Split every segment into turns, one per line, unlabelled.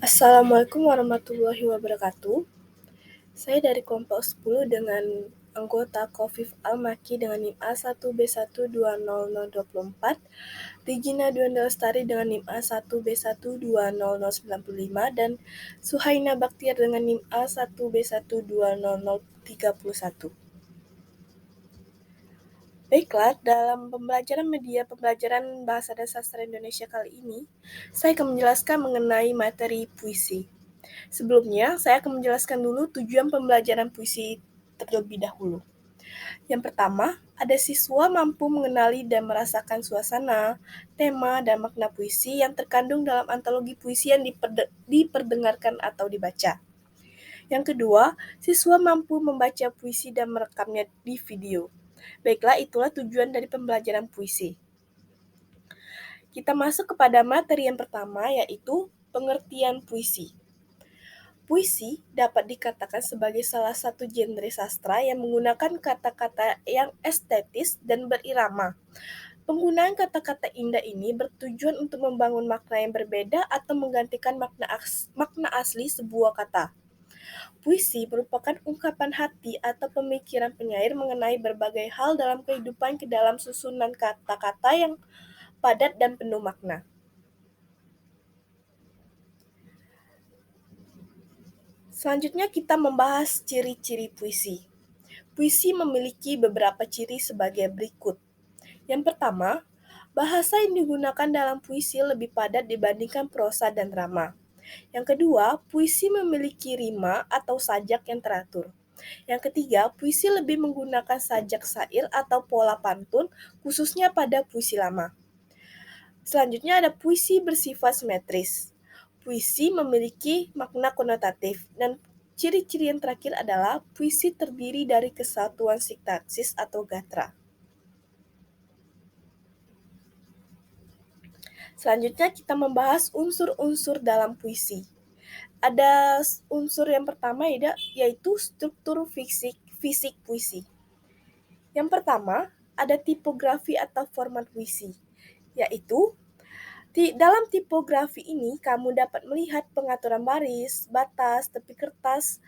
Assalamualaikum warahmatullahi wabarakatuh. Saya dari kelompok 10 dengan anggota Khofif Al-Maki dengan NIM A1B1200024, Regina Dwi Lestari dengan NIM A1B1200095, dan Suhaina Baktiar dengan NIM A1B1200031. Baiklah, dalam pembelajaran media pembelajaran Bahasa dan Sastra Indonesia kali ini, saya akan menjelaskan mengenai materi puisi. Sebelumnya, saya akan menjelaskan dulu tujuan pembelajaran puisi terlebih dahulu. Yang pertama, ada siswa mampu mengenali dan merasakan suasana, tema, dan makna puisi yang terkandung dalam antologi puisi yang diperdengarkan atau dibaca. Yang kedua, siswa mampu membaca puisi dan merekamnya di video. Baiklah, itulah tujuan dari pembelajaran puisi. Kita masuk kepada materi yang pertama, yaitu pengertian puisi. Puisi dapat dikatakan sebagai salah satu genre sastra yang menggunakan kata-kata yang estetis dan berirama. Penggunaan kata-kata indah ini bertujuan untuk membangun makna yang berbeda atau menggantikan makna asli sebuah kata. Puisi merupakan ungkapan hati atau pemikiran penyair mengenai berbagai hal dalam kehidupan ke dalam susunan kata-kata yang padat dan penuh makna. Selanjutnya kita membahas ciri-ciri puisi. Puisi memiliki beberapa ciri sebagai berikut. Yang pertama, bahasa yang digunakan dalam puisi lebih padat dibandingkan prosa dan drama. Yang kedua, puisi memiliki rima atau sajak yang teratur. Yang ketiga, puisi lebih menggunakan sajak syair atau pola pantun, khususnya pada puisi lama. Selanjutnya ada puisi bersifat simetris. Puisi memiliki makna konotatif, dan ciri-ciri yang terakhir adalah puisi terdiri dari kesatuan sintaksis atau gatra. Selanjutnya kita membahas unsur-unsur dalam puisi. Ada unsur yang pertama yaitu struktur fisik puisi. Yang pertama, ada tipografi atau format puisi, yaitu dalam tipografi ini, kamu dapat melihat pengaturan baris, batas, tepi kertas,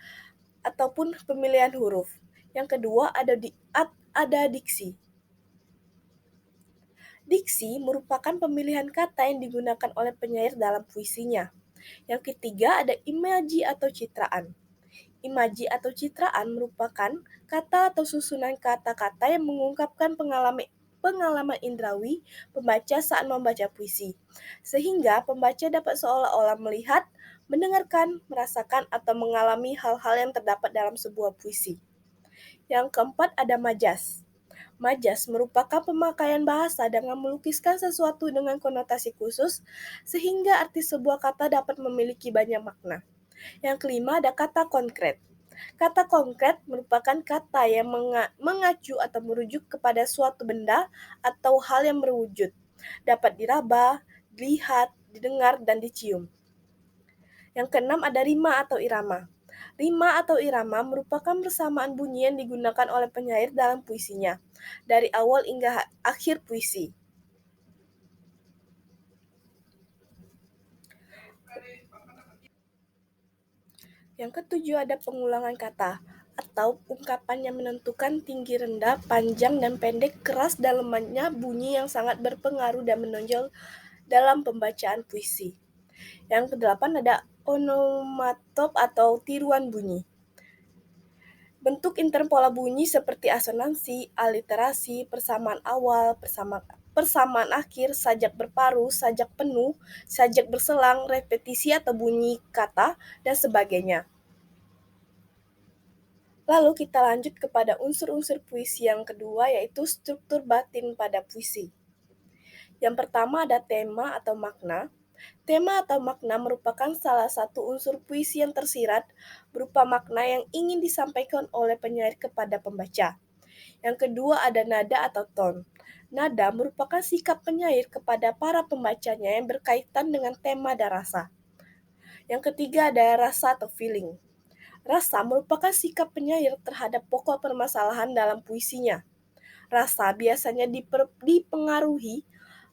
ataupun pemilihan huruf. Yang kedua, ada diksi. Diksi merupakan pemilihan kata yang digunakan oleh penyair dalam puisinya. Yang ketiga, ada imaji atau citraan. Imaji atau citraan merupakan kata atau susunan kata-kata yang mengungkapkan pengalaman indrawi pembaca saat membaca puisi, sehingga pembaca dapat seolah-olah melihat, mendengarkan, merasakan, atau mengalami hal-hal yang terdapat dalam sebuah puisi. Yang keempat ada majas. Majas merupakan pemakaian bahasa dengan melukiskan sesuatu dengan konotasi khusus, sehingga arti sebuah kata dapat memiliki banyak makna. Yang kelima ada kata konkret. Kata konkret merupakan kata yang mengacu atau merujuk kepada suatu benda atau hal yang berwujud, dapat diraba, dilihat, didengar, dan dicium. Yang keenam ada rima atau irama. Rima atau irama merupakan persamaan bunyi yang digunakan oleh penyair dalam puisinya, dari awal hingga akhir puisi. Yang ketujuh ada pengulangan kata, atau ungkapan yang menentukan tinggi rendah, panjang dan pendek, keras dan lemahnya bunyi yang sangat berpengaruh dan menonjol dalam pembacaan puisi. Yang kedelapan ada onomatop atau tiruan bunyi. Bentuk interpola bunyi seperti asonansi, aliterasi, persamaan awal, persamaan akhir, sajak berparu, sajak penuh, sajak berselang, repetisi atau bunyi kata, dan sebagainya. Lalu kita lanjut kepada unsur-unsur puisi yang kedua, yaitu struktur batin pada puisi. Yang pertama ada tema atau makna. Tema atau makna merupakan salah satu unsur puisi yang tersirat berupa makna yang ingin disampaikan oleh penyair kepada pembaca. Yang kedua ada nada atau ton. Nada merupakan sikap penyair kepada para pembacanya yang berkaitan dengan tema dan rasa. Yang ketiga ada rasa atau feeling. Rasa merupakan sikap penyair terhadap pokok permasalahan dalam puisinya. Rasa biasanya dipengaruhi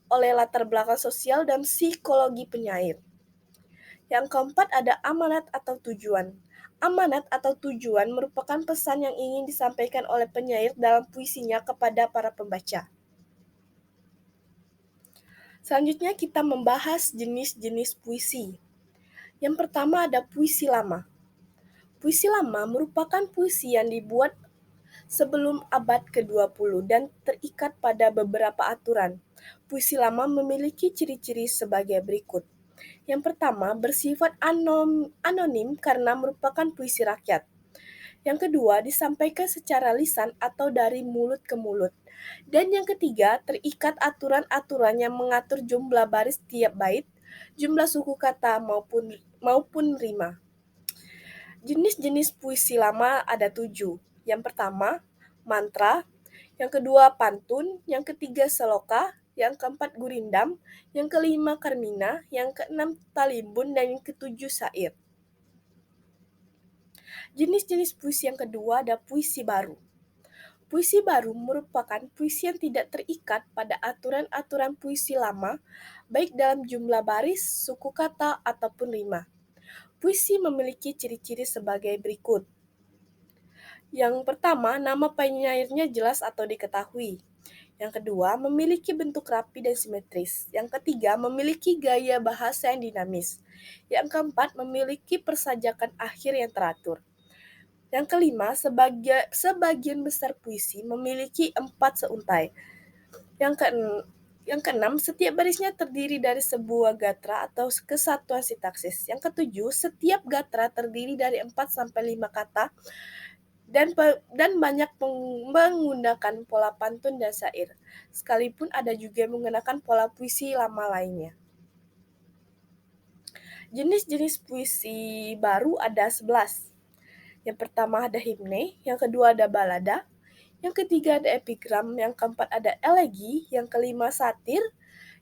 oleh latar belakang sosial dan psikologi penyair. Yang keempat ada amanat atau tujuan. Amanat atau tujuan merupakan pesan yang ingin disampaikan oleh penyair dalam puisinya kepada para pembaca. Selanjutnya kita membahas jenis-jenis puisi. Yang pertama ada puisi lama. Puisi lama merupakan puisi yang dibuat sebelum abad ke-20 dan terikat pada beberapa aturan. Puisi lama memiliki ciri-ciri sebagai berikut. Yang pertama, bersifat anonim karena merupakan puisi rakyat. Yang kedua, disampaikan secara lisan atau dari mulut ke mulut. Dan yang ketiga, terikat aturan-aturan yang mengatur jumlah baris tiap bait, jumlah suku kata maupun rima. Jenis-jenis puisi lama ada 7. Yang pertama, mantra. Yang kedua, pantun. Yang ketiga, seloka. Yang keempat, gurindam. Yang kelima, karmina. Yang keenam, talimbun. Dan yang ketujuh, syair. Jenis-jenis puisi yang kedua ada puisi baru. Puisi baru merupakan puisi yang tidak terikat pada aturan-aturan puisi lama, baik dalam jumlah baris, suku kata, ataupun rima. Puisi memiliki ciri-ciri sebagai berikut. Yang pertama, nama penyairnya jelas atau diketahui. Yang kedua, memiliki bentuk rapi dan simetris. Yang ketiga, memiliki gaya bahasa yang dinamis. Yang keempat, memiliki persajakan akhir yang teratur. Yang kelima, sebagian besar puisi memiliki 4 seuntai. Yang keenam, setiap barisnya terdiri dari sebuah gatra atau kesatuan sintaksis. Yang ketujuh, setiap gatra terdiri dari 4-5 kata dan banyak menggunakan pola pantun dan syair, sekalipun ada juga yang menggunakan pola puisi lama lainnya. Jenis-jenis puisi baru ada 11. Yang pertama ada himne, yang kedua ada balada, yang ketiga ada epigram, yang keempat ada elegi, yang kelima satir,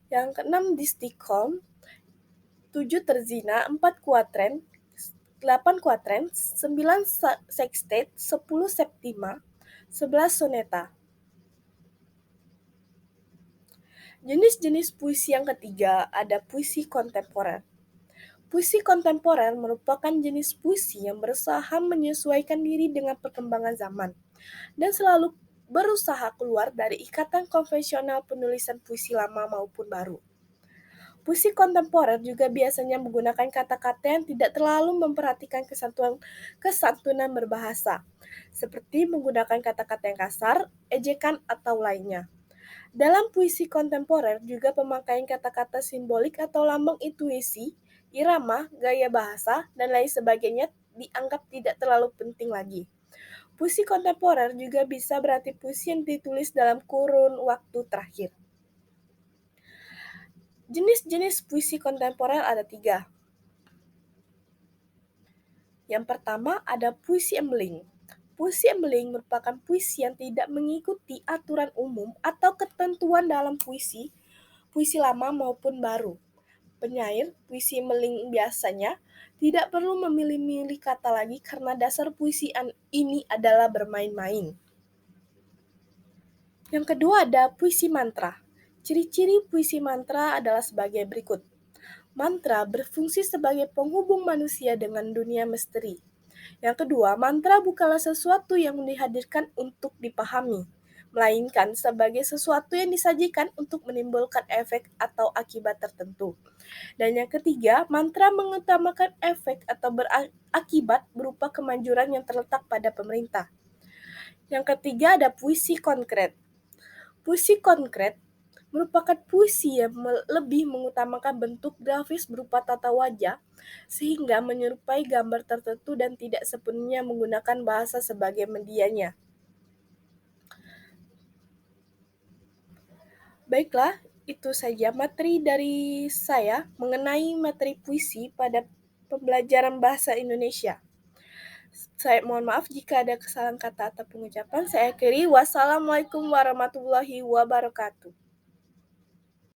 yang keenam distichon, 7 terzina, 4 kuatren, 8 kuatren, 9 sextet, 10 septima, 11 soneta. Jenis-jenis puisi yang ketiga ada puisi kontemporer. Puisi kontemporer merupakan jenis puisi yang berusaha menyesuaikan diri dengan perkembangan zaman dan selalu berusaha keluar dari ikatan konvensional penulisan puisi lama maupun baru. Puisi kontemporer juga biasanya menggunakan kata-kata yang tidak terlalu memperhatikan kesantunan berbahasa, seperti menggunakan kata-kata yang kasar, ejekan, atau lainnya. Dalam puisi kontemporer juga pemakaian kata-kata simbolik atau lambang intuisi, irama, gaya bahasa, dan lain sebagainya dianggap tidak terlalu penting lagi. Puisi kontemporer juga bisa berarti puisi yang ditulis dalam kurun waktu terakhir. Jenis-jenis puisi kontemporer ada 3. Yang pertama ada puisi embeling. Puisi embeling merupakan puisi yang tidak mengikuti aturan umum atau ketentuan dalam puisi lama maupun baru. Penyair puisi embeling biasanya tidak perlu memilih-milih kata lagi karena dasar puisi ini adalah bermain-main. Yang kedua ada puisi mantra. Ciri-ciri puisi mantra adalah sebagai berikut. Mantra berfungsi sebagai penghubung manusia dengan dunia misteri. Yang kedua, mantra bukanlah sesuatu yang dihadirkan untuk dipahami, melainkan sebagai sesuatu yang disajikan untuk menimbulkan efek atau akibat tertentu. Dan yang ketiga, mantra mengutamakan efek atau berakibat berupa kemanjuran yang terletak pada pemerintah. Yang ketiga ada puisi konkret. Puisi konkret merupakan puisi yang lebih mengutamakan bentuk grafis berupa tata wajah sehingga menyerupai gambar tertentu dan tidak sepenuhnya menggunakan bahasa sebagai medianya. Baiklah, itu saja materi dari saya mengenai materi puisi pada pembelajaran bahasa Indonesia. Saya mohon maaf jika ada kesalahan kata atau pengucapan. Saya akhiri. Wassalamualaikum warahmatullahi wabarakatuh.